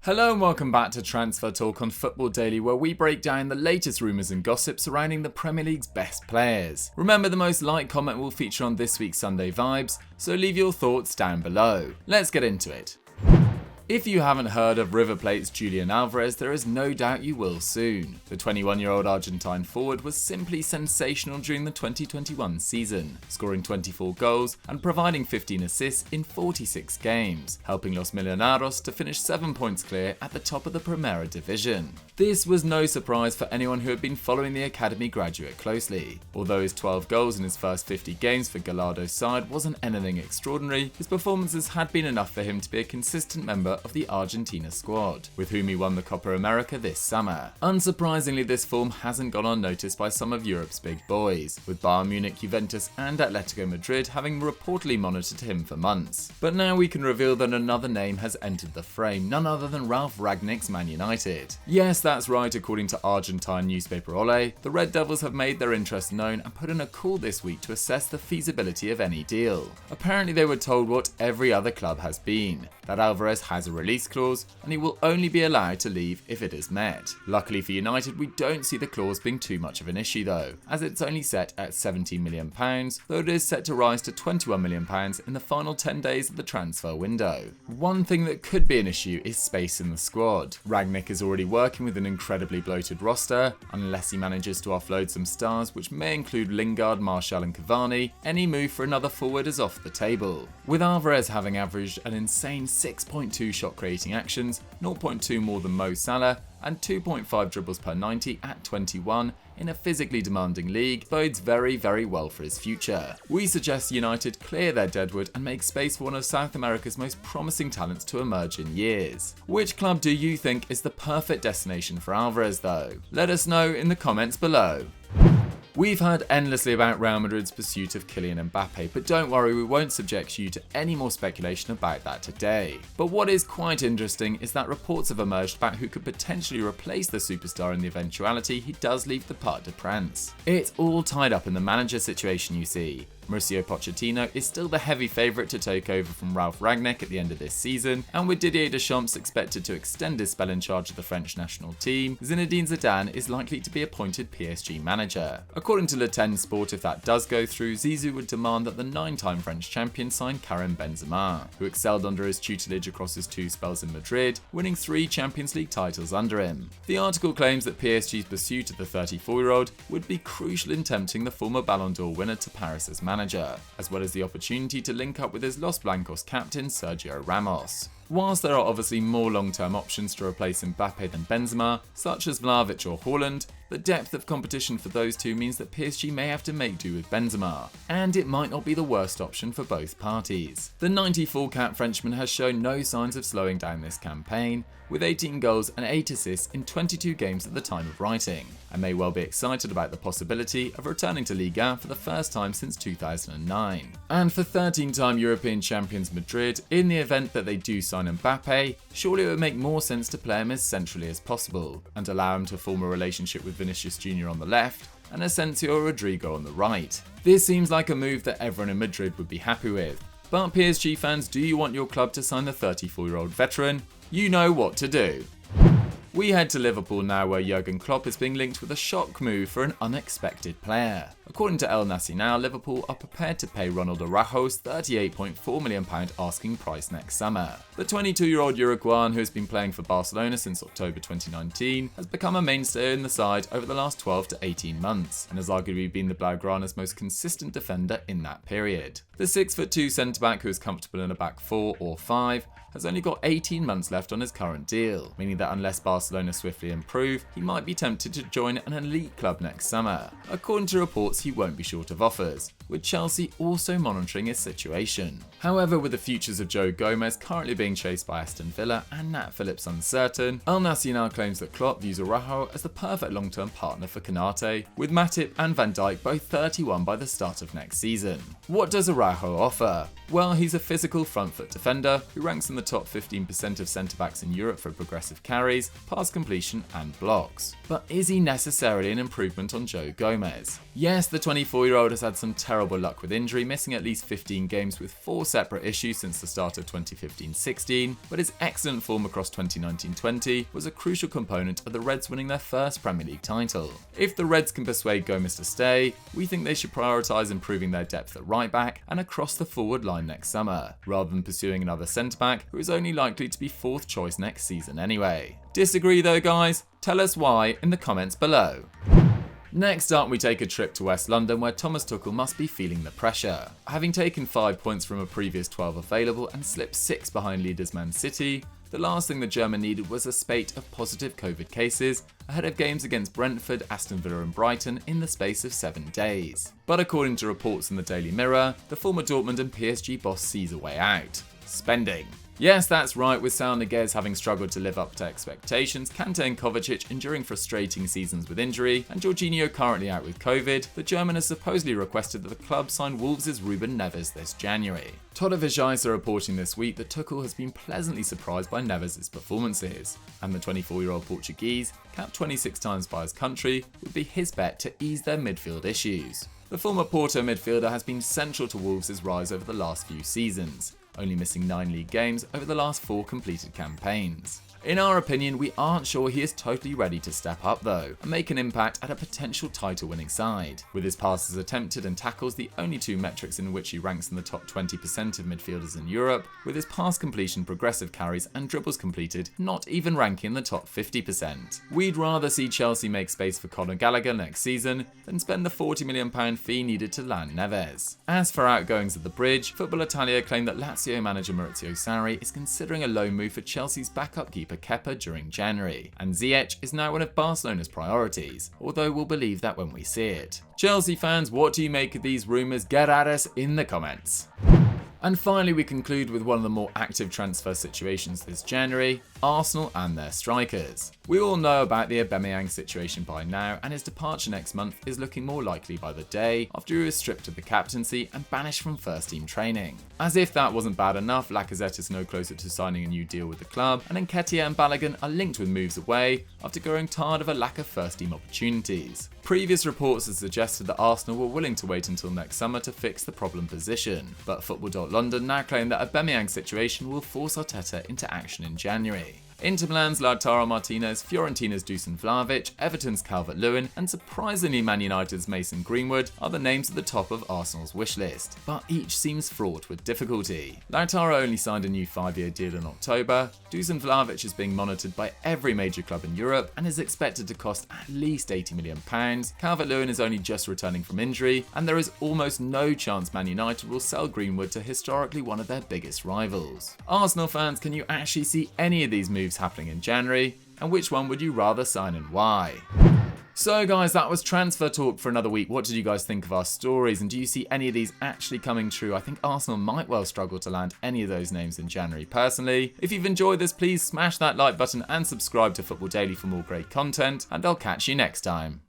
Hello and welcome back to Transfer Talk on Football Daily, where we break down the latest rumours and gossip surrounding the Premier League's best players. Remember, the most liked comment will feature on this week's Sunday Vibes, so leave your thoughts down below. Let's get into it. If you haven't heard of River Plate's Julian Alvarez, there is no doubt you will soon. The 21-year-old Argentine forward was simply sensational during the 2021 season, scoring 24 goals and providing 15 assists in 46 games, helping Los Millonarios to finish 7 points clear at the top of the Primera Division. This was no surprise for anyone who had been following the academy graduate closely. Although his 12 goals in his first 50 games for Gallardo's side wasn't anything extraordinary, his performances had been enough for him to be a consistent member of the Argentina squad, with whom he won the Copa America this summer. Unsurprisingly, this form hasn't gone unnoticed by some of Europe's big boys, with Bayern Munich, Juventus and Atletico Madrid having reportedly monitored him for months. But now we can reveal that another name has entered the frame, none other than Ralf Rangnick's Man United. Yes, that's right, according to Argentine newspaper Ole, the Red Devils have made their interest known and put in a call this week to assess the feasibility of any deal. Apparently they were told what every other club has been, that Alvarez has a release clause and he will only be allowed to leave if it is met. Luckily for United, we don't see the clause being too much of an issue though, as it's only set at £17 million, though it is set to rise to £21 million in the final 10 days of the transfer window. One thing that could be an issue is space in the squad. Rangnick is already working with an incredibly bloated roster. Unless he manages to offload some stars, which may include Lingard, Martial and Cavani, any move for another forward is off the table. With Alvarez having averaged an insane 6.2 shot creating actions, 0.2 more than Mo Salah, and 2.5 dribbles per 90 at 21 in a physically demanding league, bodes very well for his future. We suggest United clear their deadwood and make space for one of South America's most promising talents to emerge in years. Which club do you think is the perfect destination for Alvarez though? Let us know in the comments below. We've heard endlessly about Real Madrid's pursuit of Kylian Mbappe, but don't worry, we won't subject you to any more speculation about that today. But what is quite interesting is that reports have emerged about who could potentially replace the superstar in the eventuality he does leave the Parc des Princes. It's all tied up in the manager situation, you see. Mauricio Pochettino is still the heavy favourite to take over from Ralf Rangnick at the end of this season, and with Didier Deschamps expected to extend his spell in charge of the French national team, Zinedine Zidane is likely to be appointed PSG manager. According to Le 10 Sport, if that does go through, Zizou would demand that the 9-time French champion sign Karim Benzema, who excelled under his tutelage across his 2 spells in Madrid, winning 3 Champions League titles under him. The article claims that PSG's pursuit of the 34-year-old would be crucial in tempting the former Ballon d'Or winner to Paris as manager, as well as the opportunity to link up with his Los Blancos captain Sergio Ramos. Whilst there are obviously more long-term options to replace Mbappe than Benzema, such as Vlahovic or Haaland, the depth of competition for those two means that PSG may have to make do with Benzema, and it might not be the worst option for both parties. The 94-cap Frenchman has shown no signs of slowing down this campaign, with 18 goals and 8 assists in 22 games at the time of writing, and may well be excited about the possibility of returning to Liga for the first time since 2009. And for 13-time European champions Madrid, in the event that they do sign Mbappe, surely it would make more sense to play him as centrally as possible, and allow him to form a relationship with Vinicius Jr. on the left, and Asensio or Rodrigo on the right. This seems like a move that everyone in Madrid would be happy with. But PSG fans, do you want your club to sign the 34-year-old veteran? You know what to do. We head to Liverpool now, where Jurgen Klopp is being linked with a shock move for an unexpected player. According to El Nacional, Liverpool are prepared to pay Ronald Araujo's £38.4 million asking price next summer. The 22-year-old Uruguayan, who has been playing for Barcelona since October 2019, has become a mainstay in the side over the last 12 to 18 months, and has arguably been the Blaugrana's most consistent defender in that period. The 6'2" centre-back, who is comfortable in a back 4 or 5, has only got 18 months left on his current deal, meaning that unless Barcelona swiftly improve, he might be tempted to join an elite club next summer. According to reports, he won't be short of offers, with Chelsea also monitoring his situation. However, with the futures of Joe Gomez currently being chased by Aston Villa and Nat Phillips uncertain, El Nacional claims that Klopp views Araujo as the perfect long-term partner for Konate, with Matip and Van Dijk both 31 by the start of next season. What does Araujo offer? Well, he's a physical front foot defender who ranks in the top 15% of centre-backs in Europe for progressive carries, pass completion and blocks. But is he necessarily an improvement on Joe Gomez? Yes, the 24-year-old has had some terrible terrible luck with injury, missing at least 15 games with 4 separate issues since the start of 2015-16, but his excellent form across 2019-20 was a crucial component of the Reds winning their first Premier League title. If the Reds can persuade Gomez to stay, we think they should prioritise improving their depth at right back and across the forward line next summer, rather than pursuing another centre back who is only likely to be 4th choice next season anyway. Disagree though, guys? Tell us why in the comments below. Next up, we take a trip to West London where Thomas Tuchel must be feeling the pressure. Having taken 5 points from a previous 12 available and slipped 6 behind leaders Man City, the last thing the German needed was a spate of positive COVID cases ahead of games against Brentford, Aston Villa and Brighton in the space of 7 days. But according to reports in the Daily Mirror, the former Dortmund and PSG boss sees a way out: spending. Yes, that's right, with Saul Niguez having struggled to live up to expectations, Kante and Kovacic enduring frustrating seasons with injury, and Jorginho currently out with COVID, the German has supposedly requested that the club sign Wolves' Ruben Neves this January. Todovish are reporting this week that Tuchel has been pleasantly surprised by Neves' performances, and the 24-year-old Portuguese, capped 26 times by his country, would be his bet to ease their midfield issues. The former Porto midfielder has been central to Wolves' rise over the last few seasons, only missing 9 league games over the last 4 completed campaigns. In our opinion, we aren't sure he is totally ready to step up though, and make an impact at a potential title-winning side. With his passes attempted and tackles the only 2 metrics in which he ranks in the top 20% of midfielders in Europe, with his pass completion, progressive carries and dribbles completed not even ranking in the top 50%. We'd rather see Chelsea make space for Conor Gallagher next season than spend the £40 million fee needed to land Neves. As for outgoings at the bridge, Football Italia claimed that Lazio manager Maurizio Sarri is considering a loan move for Chelsea's backup keeper Kepa during January, and Ziyech is now one of Barcelona's priorities, although we'll believe that when we see it. Chelsea fans, what do you make of these rumours? Get at us in the comments. And finally, we conclude with one of the more active transfer situations this January: Arsenal and their strikers. We all know about the Aubameyang situation by now, and his departure next month is looking more likely by the day after he was stripped of the captaincy and banished from first team training. As if that wasn't bad enough, Lacazette is no closer to signing a new deal with the club, and Nketiah and Balogun are linked with moves away after growing tired of a lack of first team opportunities. Previous reports have suggested that Arsenal were willing to wait until next summer to fix the problem position, but Football.London now claim that Aubameyang's situation will force Arteta into action in January. Inter Milan's Lautaro Martinez, Fiorentina's Dusan Vlahovic, Everton's Calvert-Lewin, and surprisingly Man United's Mason Greenwood are the names at the top of Arsenal's wish list, but each seems fraught with difficulty. Lautaro only signed a new 5-year deal in October, Dusan Vlahovic is being monitored by every major club in Europe and is expected to cost at least £80 million, Calvert-Lewin is only just returning from injury, and there is almost no chance Man United will sell Greenwood to historically one of their biggest rivals. Arsenal fans, can you actually see any of these moves happening in January, and which one would you rather sign and why? So guys, that was transfer talk for another week. What did you guys think of our stories, and do you see any of these actually coming true? I think Arsenal might well struggle to land any of those names in January personally. If you've enjoyed this, please smash that like button and subscribe to Football Daily for more great content, and I'll catch you next time.